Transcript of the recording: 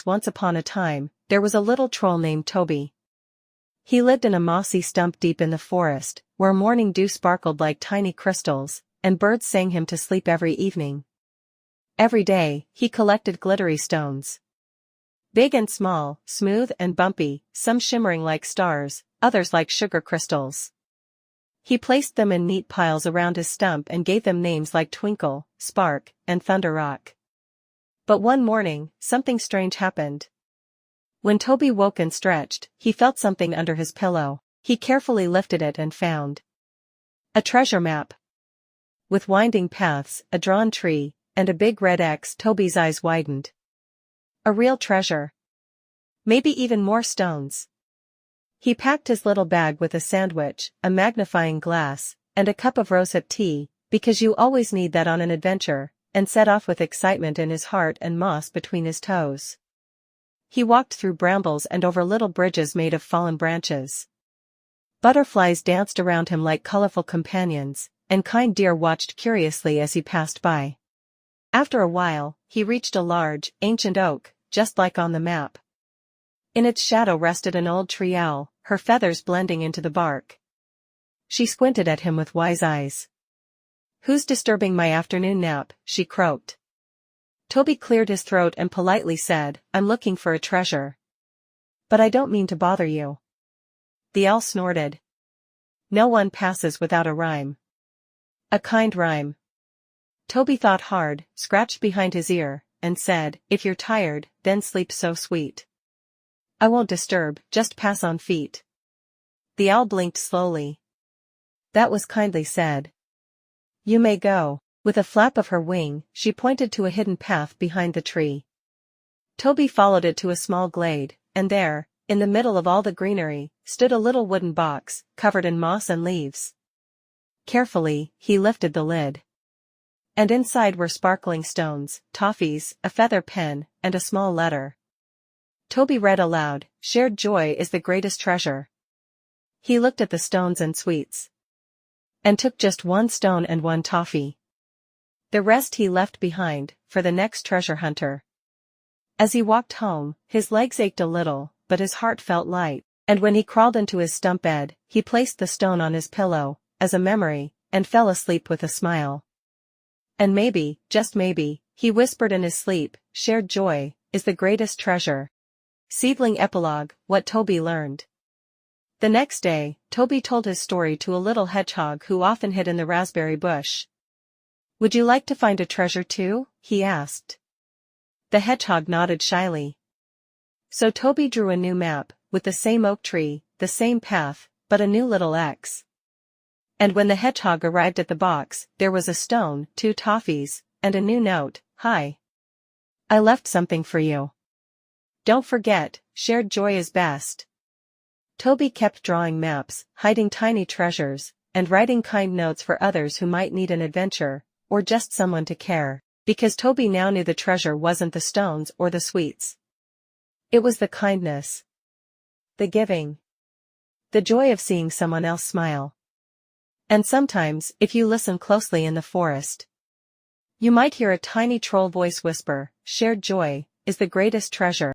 Once upon a time, there was a little troll named Toby. He lived in a mossy stump deep in the forest, where morning dew sparkled like tiny crystals, and birds sang him to sleep every evening. Every day, he collected glittery stones. Big and small, smooth and bumpy, some shimmering like stars, others like sugar crystals. He placed them in neat piles around his stump and gave them names like Twinkle, Spark, and Thunder Rock. But one morning, something strange happened. When Toby woke and stretched, he felt something under his pillow. He carefully lifted it and found a treasure map. With winding paths, a drawn tree, and a big red X. Toby's eyes widened. A real treasure. Maybe even more stones. He packed his little bag with a sandwich, a magnifying glass, and a cup of rosehip tea, because you always need that on an adventure, and set off with excitement in his heart and moss between his toes. He walked through brambles and over little bridges made of fallen branches. Butterflies danced around him like colorful companions, and kind deer watched curiously as he passed by. After a while, he reached a large, ancient oak, just like on the map. In its shadow rested an old tree owl, her feathers blending into the bark. She squinted at him with wise eyes. "Who's disturbing my afternoon nap?" she croaked. Toby cleared his throat and politely said, "I'm looking for a treasure. But I don't mean to bother you." The owl snorted. "No one passes without a rhyme." "A kind rhyme." Toby thought hard, scratched behind his ear, and said, "If you're tired, then sleep so sweet. I won't disturb, just pass on feet." The owl blinked slowly. "That was kindly said. You may go." With a flap of her wing, she pointed to a hidden path behind the tree. Toby followed it to a small glade, and there, in the middle of all the greenery, stood a little wooden box, covered in moss and leaves. Carefully, he lifted the lid. And inside were sparkling stones, toffees, a feather pen, and a small letter. Toby read aloud, "Shared joy is the greatest treasure." He looked at the stones and sweets. And took just one stone and one toffee. The rest he left behind, for the next treasure hunter. As he walked home, his legs ached a little, but his heart felt light, and when he crawled into his stump bed, he placed the stone on his pillow, as a memory, and fell asleep with a smile. And maybe, just maybe, he whispered in his sleep, "Shared joy is the greatest treasure." Seedling epilogue, what Toby learned. The next day, Toby told his story to a little hedgehog who often hid in the raspberry bush. "Would you like to find a treasure too?" he asked. The hedgehog nodded shyly. So Toby drew a new map, with the same oak tree, the same path, but a new little X. And when the hedgehog arrived at the box, there was a stone, 2 toffees, and a new note, "Hi. I left something for you. Don't forget, shared joy is best." Toby kept drawing maps, hiding tiny treasures, and writing kind notes for others who might need an adventure, or just someone to care, because Toby now knew the treasure wasn't the stones or the sweets. It was the kindness. The giving. The joy of seeing someone else smile. And sometimes, if you listen closely in the forest, you might hear a tiny troll voice whisper, "Shared joy is the greatest treasure."